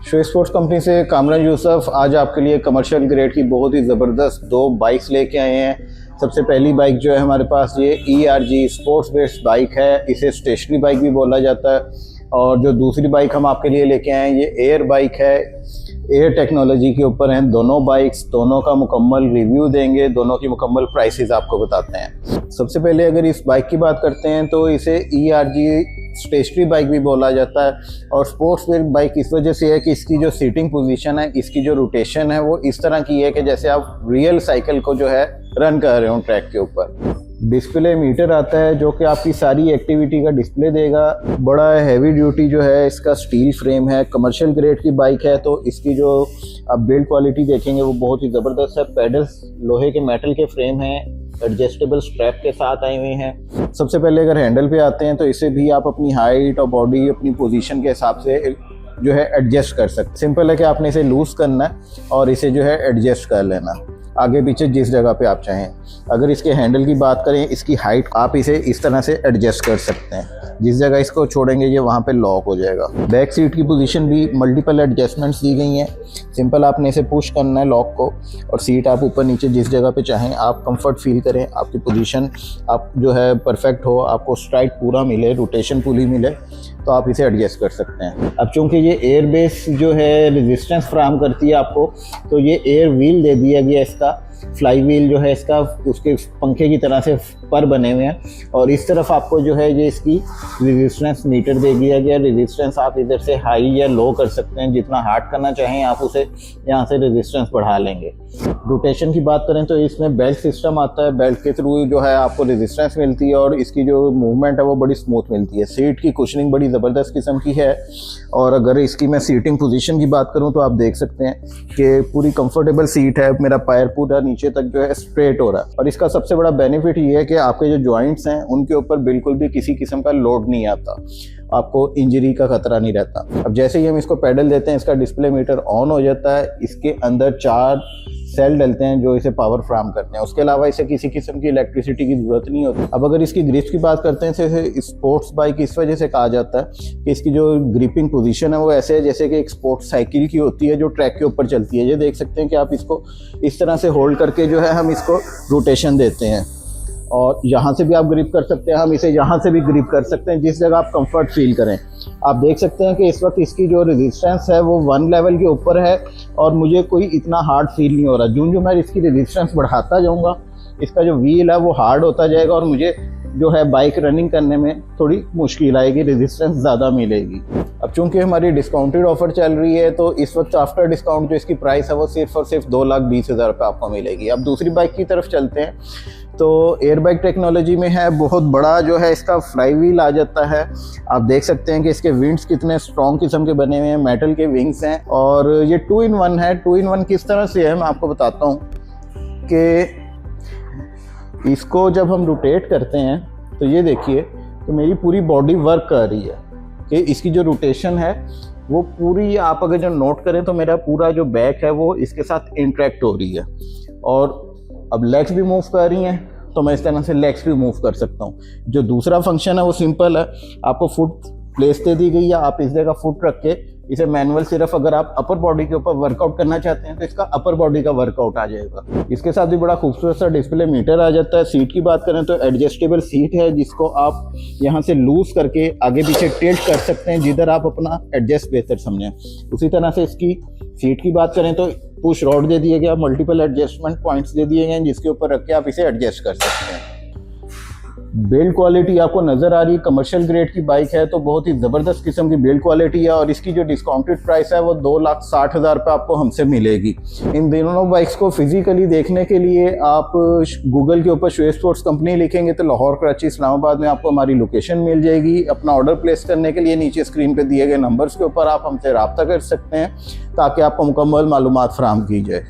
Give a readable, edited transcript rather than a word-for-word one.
Show sports company से कामरान यूसुफ आज आपके लिए कमर्शियल ग्रेड की बहुत ही ज़बरदस्त दो बाइक्स लेके आए हैं। सबसे पहली बाइक जो है हमारे पास ये ERG स्पोर्ट्स बेस्ड बाइक है, इसे स्टेशनरी बाइक भी बोला जाता है। और जो दूसरी बाइक हम आपके लिए लेके आए हैं ये एयर बाइक है, एयर टेक्नोलॉजी के ऊपर हैं दोनों बाइक्स। दोनों का मुकम्मल रिव्यू देंगे, दोनों की मुकम्मल प्राइसेस आपको बताते हैं। सबसे पहले अगर इस बाइक की बात करते हैं तो इसे ERG स्टेशनरी बाइक भी बोला जाता है। और स्पोर्ट्स बाइक इस वजह से है कि इसकी जो सीटिंग पोजीशन है, इसकी जो रोटेशन है वो इस तरह की है कि जैसे आप रियल साइकिल को जो है रन कर रहे हो ट्रैक के ऊपर। डिस्प्ले मीटर आता है जो कि आपकी सारी एक्टिविटी का डिस्प्ले देगा। बड़ा हैवी ड्यूटी जो है इसका स्टील फ्रेम है, कमर्शियल ग्रेड की बाइक है तो इसकी जो आप बिल्ड क्वालिटी देखेंगे वो बहुत ही ज़बरदस्त है। पेडल्स लोहे के मेटल के फ्रेम हैं, एडजस्टेबल स्ट्रैप के साथ आए हुए हैं। सबसे पहले अगर हैंडल पे आते हैं तो इसे भी आप अपनी हाइट और बॉडी अपनी पोजीशन के हिसाब से जो है एडजस्ट कर सकते हैं। सिंपल है कि आपने इसे लूज़ करना है और इसे जो है एडजस्ट कर लेना आगे पीछे जिस जगह पे आप चाहें। अगर इसके हैंडल की बात करें, इसकी हाइट आप इसे इस तरह से एडजस्ट कर सकते हैं। जिस जगह इसको छोड़ेंगे ये वहाँ पे लॉक हो जाएगा। बैक सीट की पोजीशन भी मल्टीपल एडजस्टमेंट्स दी गई हैं। सिंपल आपने इसे पुश करना है लॉक को और सीट आप ऊपर नीचे जिस जगह पे चाहें आप कंफर्ट फील करें, आपकी पोजीशन आप जो है परफेक्ट हो, आपको स्ट्राइक पूरा मिले, रोटेशन पूरी मिले तो आप इसे एडजस्ट कर सकते हैं। अब चूँकि ये एयर बेस जो है रेजिस्टेंस फ्राहम करती है आपको, तो ये एयर व्हील दे दिया गया इसका। फ्लाई व्हील जो है इसका उसके पंखे की तरह से पर बने हुए हैं और इस तरफ आपको जो है ये इसकी रेजिस्टेंस मीटर दे दिया गया। रेजिस्टेंस आप इधर से हाई या लो कर सकते हैं, जितना हार्ड करना चाहें आप उसे यहाँ से रेजिस्टेंस बढ़ा लेंगे। रोटेशन की बात करें तो इसमें बेल्ट सिस्टम आता है, बेल्ट के थ्रू जो है आपको रेजिस्टेंस मिलती है और इसकी जो मूवमेंट है वो बड़ी स्मूथ मिलती है। सीट की कुशनिंग बड़ी ज़बरदस्त किस्म की है और अगर इसकी मैं सीटिंग पोजीशन की बात करूं तो आप देख सकते हैं कि पूरी कंफर्टेबल सीट है। मेरा पैर पूरा नीचे तक जो है स्ट्रेट हो रहा है और इसका सबसे बड़ा बेनिफिट ये है कि आपके जो जॉइंट्स हैं उनके ऊपर बिल्कुल भी किसी किस्म का लोड नहीं आता, आपको इंजरी का खतरा नहीं रहता। अब जैसे ही हम इसको पेडल देते हैं इसका डिस्प्ले मीटर ऑन हो जाता है। इसके अंदर 4 सेल डलते हैं जो इसे पावर फ्राहम करते हैं। उसके अलावा इसे किसी किस्म की इलेक्ट्रिसिटी की ज़रूरत नहीं होती। अब अगर इसकी ग्रिप्स की बात करते हैं तो इसे स्पोर्ट्स बाइक इस वजह से कहा जाता है कि इसकी जो ग्रिपिंग पोजीशन है वो ऐसे है जैसे कि एक स्पोर्ट्स साइकिल की होती है जो ट्रैक के ऊपर चलती है। ये देख सकते हैं कि आप इसको इस तरह से होल्ड करके जो है हम इसको रोटेशन देते हैं और यहाँ से भी आप ग्रिप कर सकते हैं, हम इसे यहाँ से भी ग्रिप कर सकते हैं जिस जगह आप कंफर्ट फील करें। आप देख सकते हैं कि इस वक्त इसकी जो रेजिस्टेंस है वो 1 लेवल के ऊपर है और मुझे कोई इतना हार्ड फील नहीं हो रहा। जो मैं इसकी रेजिस्टेंस बढ़ाता जाऊँगा इसका जो व्हील है वो हार्ड होता जाएगा और मुझे जो है बाइक रनिंग करने में थोड़ी मुश्किल आएगी, रेजिस्टेंस ज़्यादा मिलेगी। अब चूंकि हमारी डिस्काउंटेड ऑफर चल रही है तो इस वक्त आफ्टर डिस्काउंट जो इसकी प्राइस है वो सिर्फ और सिर्फ 2,20,000 रुपये आपको मिलेगी। अब दूसरी बाइक की तरफ चलते हैं तो एयर बाइक टेक्नोलॉजी में है बहुत बड़ा जो है इसका फ्लाई व्हील आ जाता है। आप देख सकते हैं कि इसके विंग्स कितने स्ट्रॉन्ग किस्म के बने हुए हैं, मेटल के विंग्स हैं और ये 2-in-1 है। 2-in-1 किस तरह से है मैं आपको बताता हूँ कि इसको जब हम रोटेट करते हैं तो ये देखिए तो मेरी पूरी बॉडी वर्क कर रही है कि इसकी जो रोटेशन है वो पूरी आप अगर जो नोट करें तो मेरा पूरा जो बैक है वो इसके साथ इंटरेक्ट हो रही है और अब लेग्स भी मूव कर रही हैं तो मैं इस तरह से लेग्स भी मूव कर सकता हूँ। जो दूसरा फंक्शन है वो सिंपल है, आपको फुट प्लेस दे दी गई है, आप इस जगह फुट रख के इसे मैनुअल सिर्फ अगर आप अपर बॉडी के ऊपर वर्कआउट करना चाहते हैं तो इसका अपर बॉडी का वर्कआउट आ जाएगा। इसके साथ भी बड़ा खूबसूरत सा डिस्प्ले मीटर आ जाता है। सीट की बात करें तो एडजस्टेबल सीट है जिसको आप यहाँ से लूज करके आगे पीछे टिल्ट कर सकते हैं जिधर आप अपना एडजस्ट बेहतर समझें। उसी तरह से इसकी सीट की बात करें तो पुश रॉड दे दिया गया, मल्टीपल एडजस्टमेंट पॉइंट्स दे दिए गए जिसके ऊपर रख के आप इसे एडजस्ट कर सकते हैं। बिल्ड क्वालिटी आपको नज़र आ रही है, कमर्शियल ग्रेड की बाइक है तो बहुत ही ज़बरदस्त किस्म की बिल्ड क्वालिटी है और इसकी जो डिस्काउंटेड प्राइस है वो 2,60,000 रुपये आपको हमसे मिलेगी। इन दोनों बाइक्स को फिजिकली देखने के लिए आप गूगल के ऊपर शो स्पोर्ट्स कंपनी लिखेंगे तो लाहौर, कराची, इस्लामाबाद में आपको हमारी लोकेशन मिल जाएगी। अपना ऑर्डर प्लेस करने के लिए नीचे स्क्रीन पर दिए गए नंबर्स के ऊपर आप हमसे रब्ता कर सकते हैं ताकि आपको मुकम्मल मालूमात फराहम की जाए।